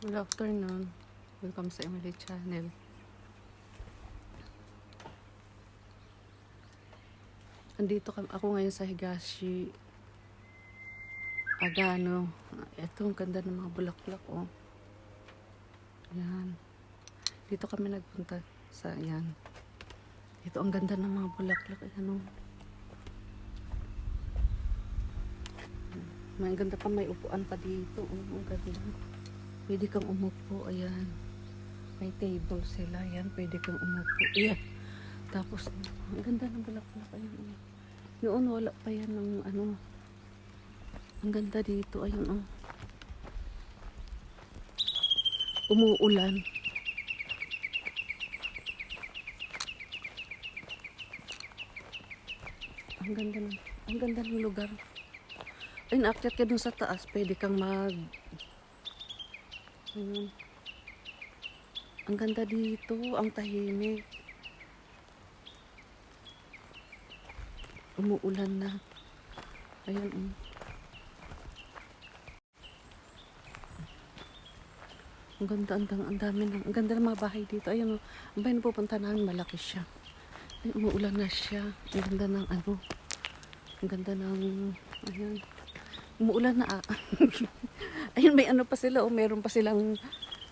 Good afternoon. Welcome sa Emily Channel. Ako ngayon sa Higashi Agano. Ito, ang ganda ng mga bulaklak, oh. Yan. Dito kami nagpunta sa, yan. Dito, ang ganda ng mga bulaklak. Ayan, oh. May ganda pa, may upuan pa dito. Oh, ang ganda. Pwede kang umupo. Ayan. May table sila. Ayan, pwede kang umupo. Ayan. Tapos, ang ganda ng bulaklak. Ayan, oh. Noon, wala pa yan ng ano. Ang ganda dito. Ayun, oh. Umuulan. Ang ganda ng lugar. Ayun, akyat ka dun sa taas. Pwede kang ayun. Ang ganda dito. Ang tahimik. Umuulan na. Ayun, oh. Ang ganda, ang ganda ng mga bahay dito. Ayun, oh. Ang bahay na pupunta namin, malaki siya. Ay, umuulan na siya. Ang ganda ng ano. Ang ganda ng, ayun. Umuulan na, ah. Ayun, may ano pa sila, oh. Meron pa silang,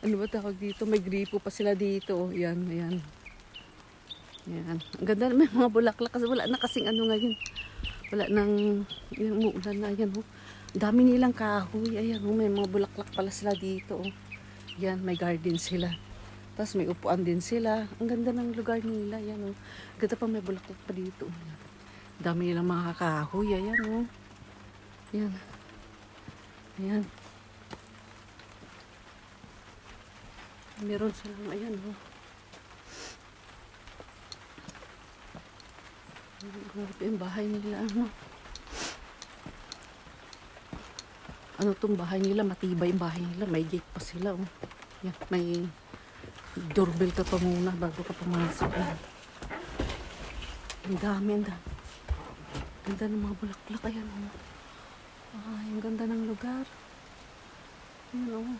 ano ba tawag dito? May gripo pa sila dito, oh. Yan, ayan. Yan. Ang ganda, may mga bulaklak kasi wala na kasing ano ngayon. Wala nang, yung umuulan na, ayan, oh. Dami nilang kahoy, ayan, oh. May mga bulaklak pala sila dito, oh. Yan, may garden sila. Tapos may upuan din sila. Ang ganda ng lugar nila, yan, oh. Ganda pa, may bulaklak pa dito, oh. Dami nilang mga kahoy, ayan, oh. Yan. Ayan. Meron silang, ayan, oh. Grabe yung bahay nila, ano. Ano tong bahay nila, matibay yung bahay nila. May gate pa sila, oh. Yan, may doorbell ka pa muna bago ka pumasok. Yan. Ang dami. Ganda ng mga bulaklak, ayan, oh. Ay, ang ganda ng lugar. Ayan, oh.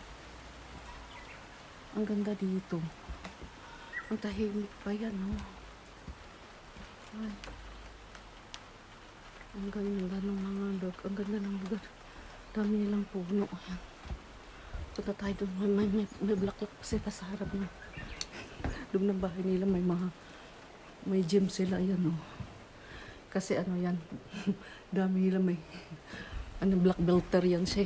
Ang ganda dito. Ang tahimik pa yan, oh. Ay. Ang ganda ng mga lugar. Ang ganda ng lugar. Dami nilang puno. Ayan. Punta tayo doon. May bulaklak sila sa harap na. Doon ng bahay nila may gym sila. Ayan, oh. Kasi ano yan. Dami nila may black belter yan siya.